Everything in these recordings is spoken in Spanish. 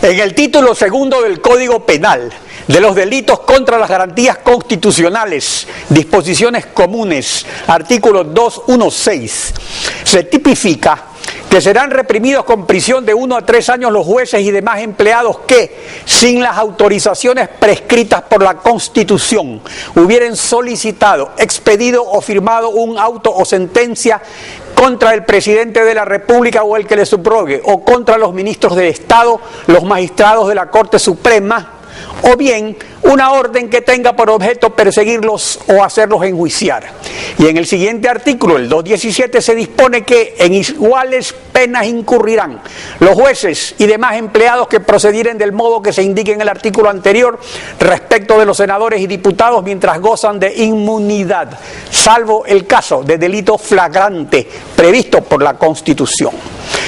En el título segundo del Código Penal, de los delitos contra las garantías constitucionales, disposiciones comunes, artículo 216, se tipifica que serán reprimidos con prisión de 1 a 3 años los jueces y demás empleados que, sin las autorizaciones prescritas por la Constitución, hubieren solicitado, expedido o firmado un auto o sentencia contra el presidente de la República o el que le subrogue, o contra los ministros de Estado, los magistrados de la Corte Suprema, o bien una orden que tenga por objeto perseguirlos o hacerlos enjuiciar. Y en el siguiente artículo, el 217, se dispone que en iguales penas incurrirán los jueces y demás empleados que procedieren del modo que se indique en el artículo anterior respecto de los senadores y diputados mientras gozan de inmunidad, salvo el caso de delito flagrante previsto por la Constitución.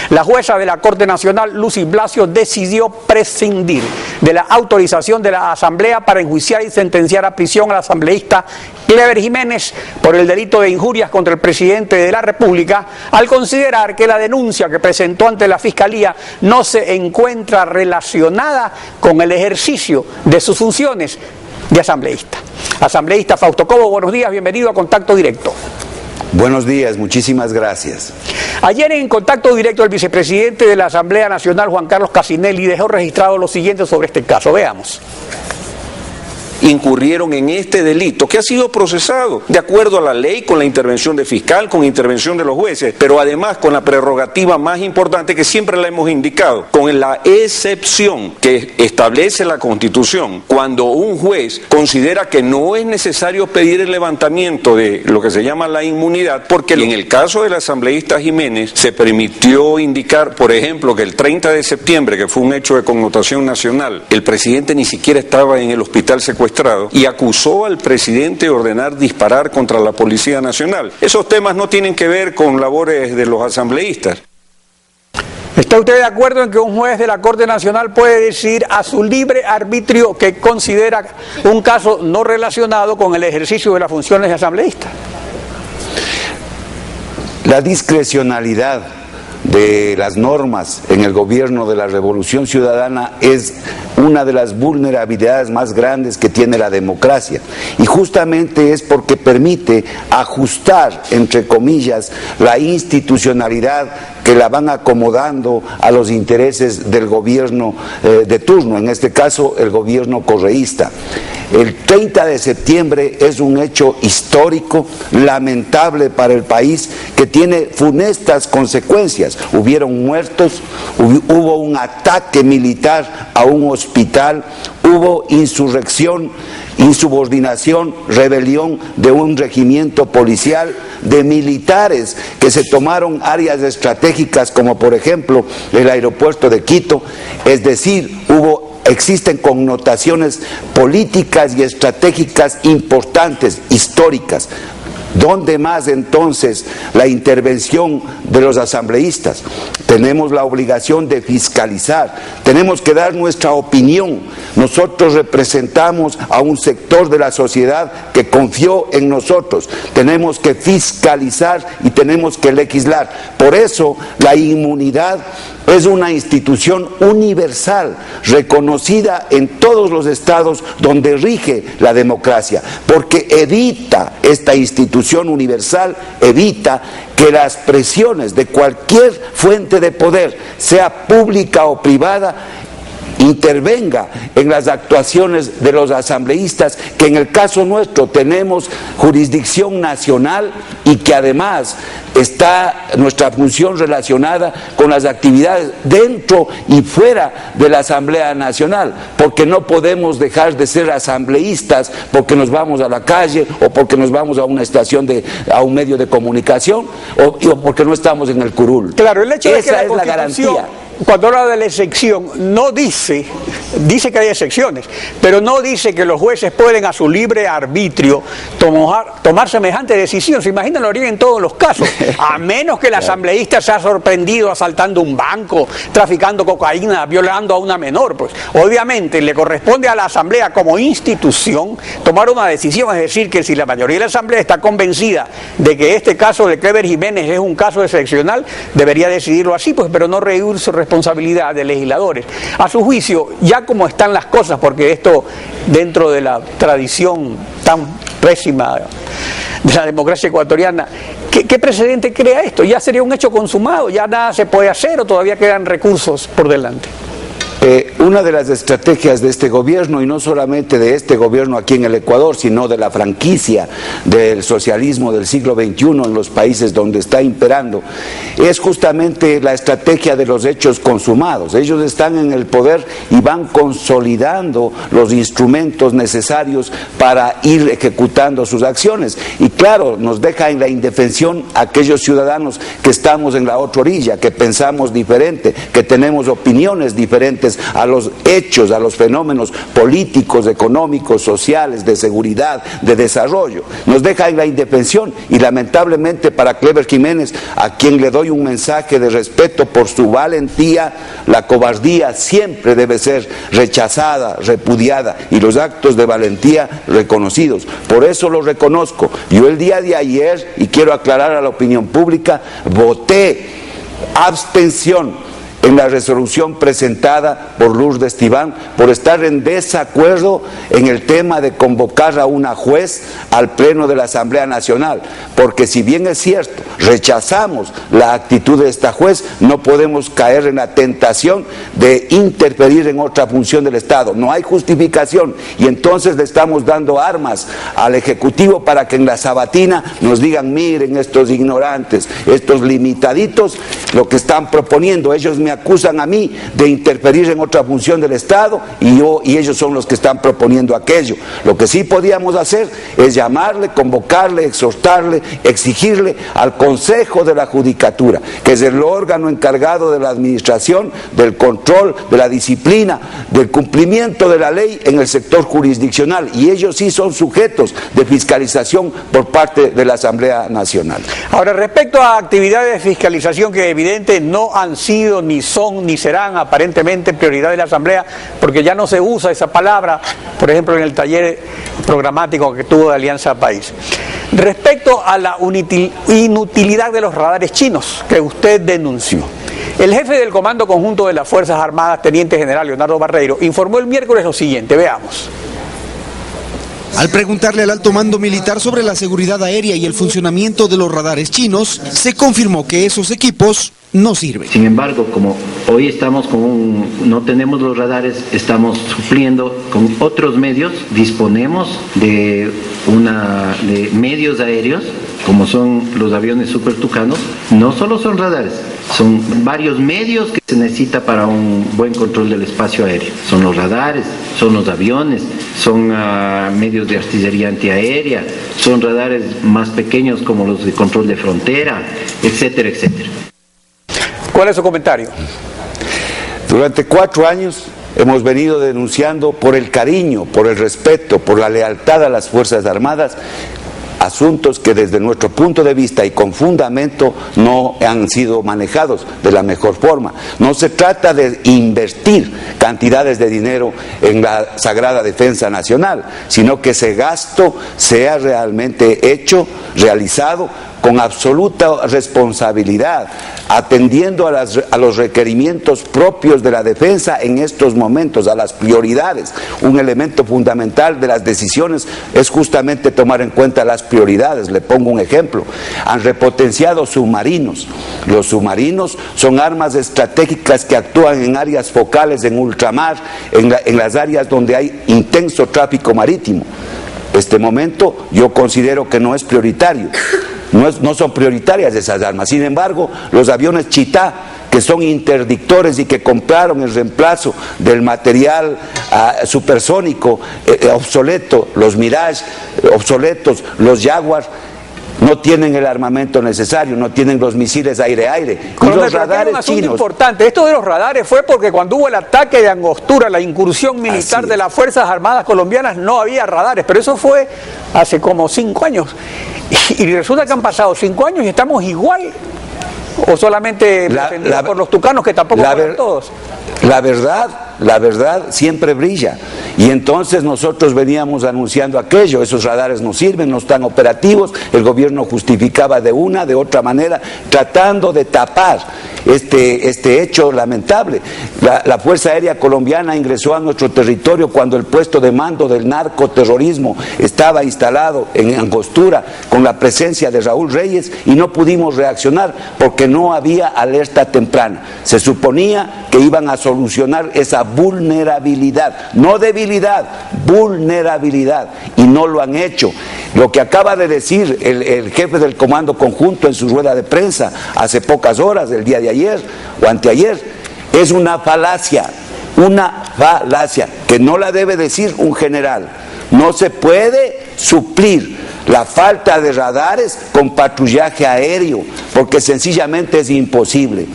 La jueza de la Corte Nacional, Lucy Blasio, decidió prescindir de la autorización de la Asamblea para enjuiciar y sentenciar a prisión al asambleísta Clever Jiménez por el delito de injurias contra el presidente de la República, al considerar que la denuncia que presentó ante la Fiscalía no se encuentra relacionada con el ejercicio de sus funciones de asambleísta. Asambleísta Fausto Cobo, buenos días, bienvenido a Contacto Directo. Buenos días, muchísimas gracias. Ayer en Contacto Directo el vicepresidente de la Asamblea Nacional, Juan Carlos Casinelli, dejó registrado lo siguiente sobre este caso. Veamos. Incurrieron en este delito que ha sido procesado de acuerdo a la ley, con la intervención de fiscal, con intervención de los jueces, pero además con la prerrogativa más importante que siempre la hemos indicado, con la excepción que establece la Constitución cuando un juez considera que no es necesario pedir el levantamiento de lo que se llama la inmunidad, porque en el caso del asambleísta Jiménez se permitió indicar, por ejemplo, que el 30 de septiembre, que fue un hecho de connotación nacional, el presidente ni siquiera estaba en el hospital secuestrado y acusó al presidente de ordenar disparar contra la Policía Nacional. Esos temas no tienen que ver con labores de los asambleístas. ¿Está usted de acuerdo en que un juez de la Corte Nacional puede decidir a su libre arbitrio que considera un caso no relacionado con el ejercicio de las funciones de asambleísta? La discrecionalidad de las normas en el gobierno de la Revolución Ciudadana es una de las vulnerabilidades más grandes que tiene la democracia, y justamente es porque permite ajustar, entre comillas, la institucionalidad que la van acomodando a los intereses del gobierno de turno, en este caso el gobierno correísta. El 30 de septiembre es un hecho histórico, lamentable para el país, que tiene funestas consecuencias. Hubieron muertos, hubo un ataque militar a un hospital, hubo insurrección, insubordinación, rebelión de un regimiento policial, de militares que se tomaron áreas estratégicas como por ejemplo el aeropuerto de Quito, es decir, existen connotaciones políticas y estratégicas importantes, históricas. ¿Dónde más entonces la intervención de los asambleístas? Tenemos la obligación de fiscalizar, tenemos que dar nuestra opinión. Nosotros representamos a un sector de la sociedad que confió en nosotros. Tenemos que fiscalizar y tenemos que legislar. Por eso la inmunidad es una institución universal, reconocida en todos los estados donde rige la democracia, porque evita, esta institución universal evita que las presiones de cualquier fuente de poder, sea pública o privada, intervenga en las actuaciones de los asambleístas, que en el caso nuestro tenemos jurisdicción nacional y que además está nuestra función relacionada con las actividades dentro y fuera de la Asamblea Nacional, porque no podemos dejar de ser asambleístas porque nos vamos a la calle o porque nos vamos a una estación a un medio de comunicación o porque no estamos en el curul. Claro, el hecho Esa de que la es la garantía. Cuando habla de la excepción, no dice dice que hay excepciones, pero no dice que los jueces pueden a su libre arbitrio tomar semejante decisión. Se imaginan, lo harían en todos los casos, a menos que el asambleísta se ha sorprendido asaltando un banco, traficando cocaína, violando a una menor. Pues obviamente le corresponde a la asamblea como institución tomar una decisión, es decir, que si la mayoría de la asamblea está convencida de que este caso de Clever Jiménez es un caso excepcional, debería decidirlo así, pues, pero no rehuir su responsabilidad de legisladores. A su juicio, ya como están las cosas, porque esto dentro de la tradición tan pésima de la democracia ecuatoriana, ¿qué precedente crea esto? ¿Ya sería un hecho consumado? ¿Ya nada se puede hacer o todavía quedan recursos por delante? Una de las estrategias de este gobierno, y no solamente de este gobierno aquí en el Ecuador, sino de la franquicia del socialismo del siglo XXI en los países donde está imperando, es justamente la estrategia de los hechos consumados. Ellos están en el poder y van consolidando los instrumentos necesarios para ir ejecutando sus acciones. Y claro, nos deja en la indefensión a aquellos ciudadanos que estamos en la otra orilla, que pensamos diferente, que tenemos opiniones diferentes a los hechos, a los fenómenos políticos, económicos, sociales, de seguridad, de desarrollo. Nos deja en la indefensión y lamentablemente para Clever Jiménez, a quien le doy un mensaje de respeto por su valentía, la cobardía siempre debe ser rechazada, repudiada y los actos de valentía reconocidos. Por eso lo reconozco. Yo el día de ayer, y quiero aclarar a la opinión pública, voté abstención en la resolución presentada por Lourdes Tibán por estar en desacuerdo en el tema de convocar a una juez al Pleno de la Asamblea Nacional, porque si bien es cierto, rechazamos la actitud de esta juez, no podemos caer en la tentación de interferir en otra función del Estado. No hay justificación y entonces le estamos dando armas al Ejecutivo para que en la sabatina nos digan: miren estos ignorantes, estos limitaditos, lo que están proponiendo. Ellos me acusan a mí de interferir en otra función del Estado y ellos son los que están proponiendo aquello. Lo que sí podíamos hacer es llamarle, convocarle, exhortarle, exigirle al Consejo de la Judicatura, que es el órgano encargado de la administración, del control, de la disciplina, del cumplimiento de la ley en el sector jurisdiccional, y ellos sí son sujetos de fiscalización por parte de la Asamblea Nacional. Ahora, respecto a actividades de fiscalización que evidente no han sido, ni son, ni serán aparentemente prioridad de la Asamblea, porque ya no se usa esa palabra, por ejemplo en el taller programático que tuvo de Alianza País. Respecto a la inutilidad de los radares chinos que usted denunció, el jefe del Comando Conjunto de las Fuerzas Armadas, Teniente General Leonardo Barreiro, informó el miércoles lo siguiente, veamos. Al preguntarle al alto mando militar sobre la seguridad aérea y el funcionamiento de los radares chinos, se confirmó que esos equipos no sirven. Sin embargo, como hoy estamos no tenemos los radares, estamos supliendo con otros medios, disponemos de medios aéreos, como son los aviones Super Tucanos. No solo son radares, son varios medios que se necesita para un buen control del espacio aéreo. Son los radares, son los aviones, son medios de artillería antiaérea, son radares más pequeños como los de control de frontera, etcétera, etcétera. ¿Cuál es su comentario? Durante 4 años hemos venido denunciando por el cariño, por el respeto, por la lealtad a las Fuerzas Armadas, asuntos que desde nuestro punto de vista y con fundamento no han sido manejados de la mejor forma. No se trata de invertir cantidades de dinero en la sagrada defensa nacional, sino que ese gasto sea realmente hecho, realizado con absoluta responsabilidad, atendiendo a los requerimientos propios de la defensa en estos momentos, a las prioridades. Un elemento fundamental de las decisiones es justamente tomar en cuenta las prioridades. Le pongo un ejemplo: han repotenciado submarinos. Los submarinos son armas estratégicas que actúan en áreas focales, en ultramar, en las áreas donde hay intenso tráfico marítimo. Este momento yo considero que no es prioritario. No son prioritarias esas armas. Sin embargo, los aviones Chitá, que son interdictores y que compraron el reemplazo del material supersónico obsoleto, los Mirage obsoletos, los Jaguar, no tienen el armamento necesario, no tienen los misiles aire-aire. Y los radares un asunto chinos... importante. Esto de los radares fue porque cuando hubo el ataque de Angostura, la incursión militar de las Fuerzas Armadas colombianas, no había radares, pero eso fue hace como 5 años. Y resulta que han pasado 5 años y estamos igual, o solamente por los tucanos, que tampoco fueron todos. La verdad siempre brilla. Y entonces nosotros veníamos anunciando aquello, esos radares no sirven, no están operativos, el gobierno justificaba de una, de otra manera, tratando de tapar este hecho lamentable. La Fuerza Aérea Colombiana ingresó a nuestro territorio cuando el puesto de mando del narcoterrorismo estaba instalado en Angostura, con la presencia de Raúl Reyes, y no pudimos reaccionar porque no había alerta temprana. Se suponía que iban a solucionar esa vulnerabilidad, no debilidad, vulnerabilidad, y no lo han hecho. Lo que acaba de decir el jefe del Comando Conjunto en su rueda de prensa hace pocas horas, el día de ayer o anteayer, es una falacia que no la debe decir un general. No se puede suplir la falta de radares con patrullaje aéreo, porque sencillamente es imposible.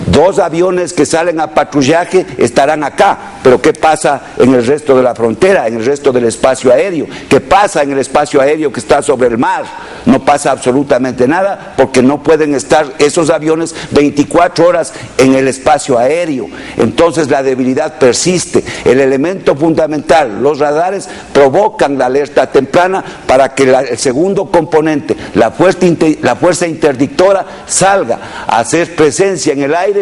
2 aviones que salen a patrullaje estarán acá, pero ¿qué pasa en el resto de la frontera, en el resto del espacio aéreo? ¿Qué pasa en el espacio aéreo que está sobre el mar? No pasa absolutamente nada, porque no pueden estar esos aviones 24 horas en el espacio aéreo. Entonces la debilidad persiste. El elemento fundamental, los radares, provocan la alerta temprana para que el segundo componente, la fuerza interdictora, salga a hacer presencia en el aire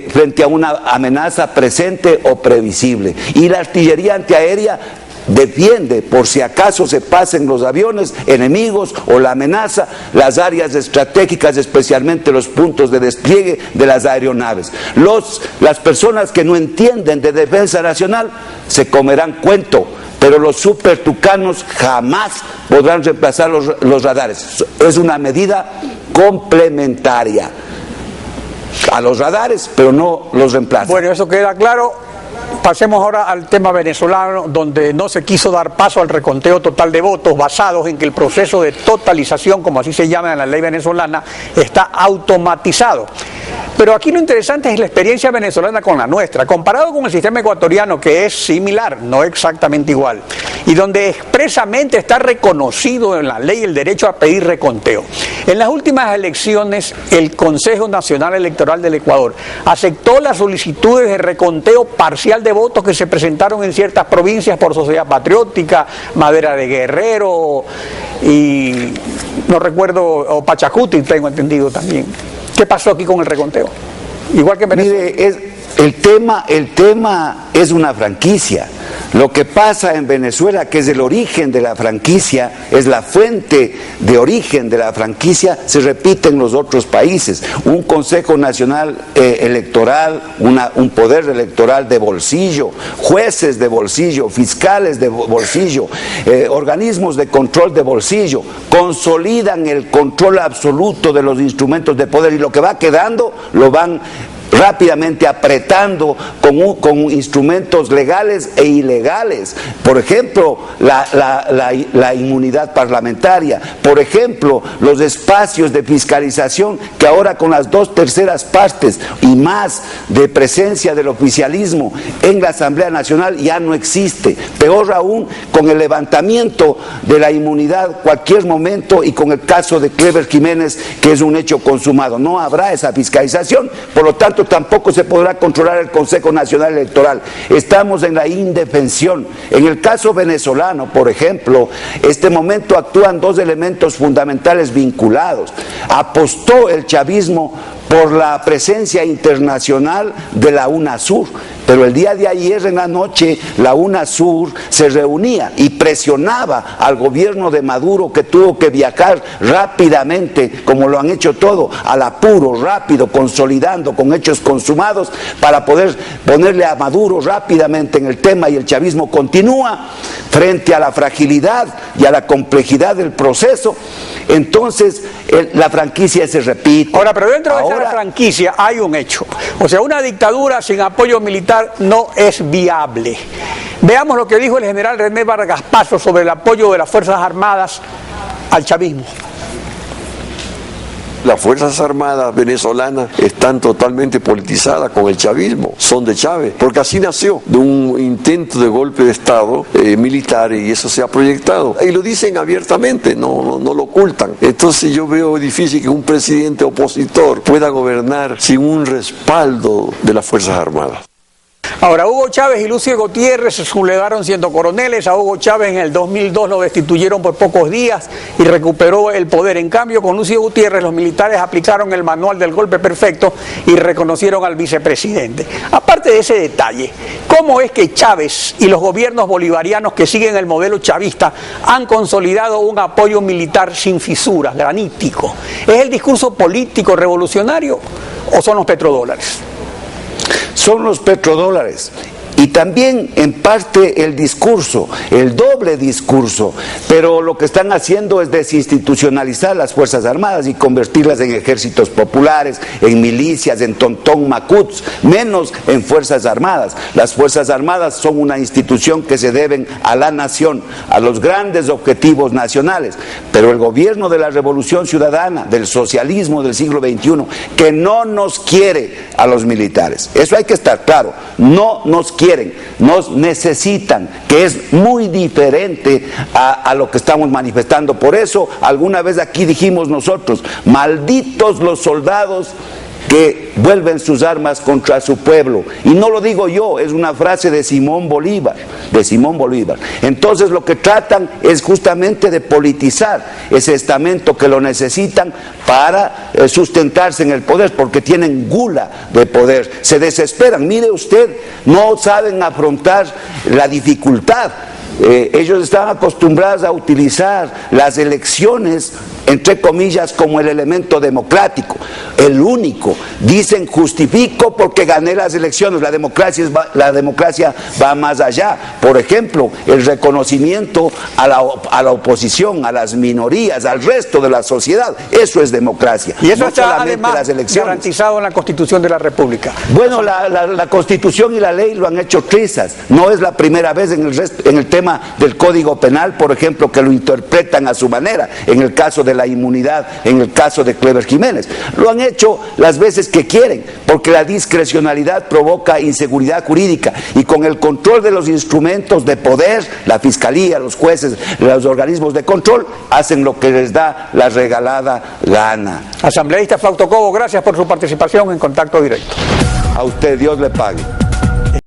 frente a una amenaza presente o previsible. Y la artillería antiaérea defiende, por si acaso se pasen los aviones enemigos o la amenaza, las áreas estratégicas, especialmente los puntos de despliegue de las aeronaves. Las personas que no entienden de defensa nacional se comerán cuento, pero los supertucanos jamás podrán reemplazar los radares. Es una medida complementaria a los radares, pero no los reemplaza. Bueno, eso queda claro. Pasemos ahora al tema venezolano, donde no se quiso dar paso al reconteo total de votos, basados en que el proceso de totalización, como así se llama en la ley venezolana, está automatizado. Pero aquí lo interesante es la experiencia venezolana con la nuestra, comparado con el sistema ecuatoriano, que es similar, no exactamente igual, y donde expresamente está reconocido en la ley el derecho a pedir reconteo. En las últimas elecciones, el Consejo Nacional Electoral del Ecuador aceptó las solicitudes de reconteo parcial de votos que se presentaron en ciertas provincias por Sociedad Patriótica, Madera de Guerrero y no recuerdo, o Pachacuti, tengo entendido también. ¿Qué pasó aquí con el reconteo? Igual que en Venezuela. Mire, el tema es una franquicia. Lo que pasa en Venezuela, que es el origen de la franquicia, es la fuente de origen de la franquicia, se repite en los otros países. Un Consejo Nacional Electoral, un poder electoral de bolsillo, jueces de bolsillo, fiscales de bolsillo, organismos de control de bolsillo, consolidan el control absoluto de los instrumentos de poder, y lo que va quedando lo van rápidamente apretando con instrumentos legales e ilegales. Por ejemplo, la inmunidad parlamentaria, por ejemplo, los espacios de fiscalización, que ahora con las 2/3 partes y más de presencia del oficialismo en la Asamblea Nacional ya no existe. Peor aún, con el levantamiento de la inmunidad cualquier momento, y con el caso de Clever Jiménez, que es un hecho consumado. No habrá esa fiscalización, por lo tanto tampoco se podrá controlar el Consejo Nacional Electoral. Estamos en la indefensión. En el caso venezolano, por ejemplo, este momento actúan 2 elementos fundamentales vinculados. Apostó el chavismo por la presencia internacional de la UNASUR, pero el día de ayer en la noche la UNASUR se reunía y presionaba al gobierno de Maduro, que tuvo que viajar rápidamente, como lo han hecho todo, al apuro, rápido, consolidando con hechos consumados, para poder ponerle a Maduro rápidamente en el tema, y el chavismo continúa frente a la fragilidad y a la complejidad del proceso. Entonces la franquicia se repite. Ahora, pero dentro de esa franquicia hay un hecho. O sea, una dictadura sin apoyo militar no es viable. Veamos lo que dijo el general René Vargas Paso sobre el apoyo de las Fuerzas Armadas al chavismo. Las Fuerzas Armadas venezolanas están totalmente politizadas con el chavismo, son de Chávez, porque así nació, de un intento de golpe de Estado militar, y eso se ha proyectado. Y lo dicen abiertamente, no lo ocultan. Entonces yo veo difícil que un presidente opositor pueda gobernar sin un respaldo de las Fuerzas Armadas. Ahora, Hugo Chávez y Lucio Gutiérrez se sublevaron siendo coroneles. A Hugo Chávez en el 2002 lo destituyeron por pocos días y recuperó el poder. En cambio, con Lucio Gutiérrez los militares aplicaron el manual del golpe perfecto y reconocieron al vicepresidente. Aparte de ese detalle, ¿cómo es que Chávez y los gobiernos bolivarianos que siguen el modelo chavista han consolidado un apoyo militar sin fisuras, granítico? ¿Es el discurso político revolucionario o son los petrodólares? Son los petrodólares y también en parte el discurso, el doble discurso, pero lo que están haciendo es desinstitucionalizar las Fuerzas Armadas y convertirlas en ejércitos populares, en milicias, en tontón macuts, menos en Fuerzas Armadas. Las Fuerzas Armadas son una institución que se deben a la nación, a los grandes objetivos nacionales, pero el gobierno de la Revolución Ciudadana, del socialismo del siglo XXI, que no nos quiere a los militares, eso hay que estar claro, no nos quieren, nos necesitan, que es muy diferente a lo que estamos manifestando. Por eso alguna vez aquí dijimos nosotros, malditos los soldados que vuelven sus armas contra su pueblo, y no lo digo yo, es una frase de Simón Bolívar, Entonces lo que tratan es justamente de politizar ese estamento que lo necesitan para sustentarse en el poder, porque tienen gula de poder, se desesperan. Mire usted, no saben afrontar la dificultad. Ellos están acostumbrados a utilizar las elecciones, entre comillas, como el elemento democrático, el único. Dicen, justifico porque gané las elecciones. La democracia va más allá. Por ejemplo, el reconocimiento a la oposición, a las minorías, al resto de la sociedad. Eso es democracia. Y eso no está solamente además las elecciones. garantizado en la Constitución de la República. Bueno, la Constitución y la ley lo han hecho trizas. No es la primera vez en el tema del Código Penal, por ejemplo, que lo interpretan a su manera, en el caso de la inmunidad, en el caso de Clever Jiménez. Lo han hecho las veces que quieren, porque la discrecionalidad provoca inseguridad jurídica, y con el control de los instrumentos de poder, la Fiscalía, los jueces, los organismos de control, hacen lo que les da la regalada gana. Asambleísta Flauto Cobo, gracias por su participación en Contacto Directo. A usted, Dios le pague.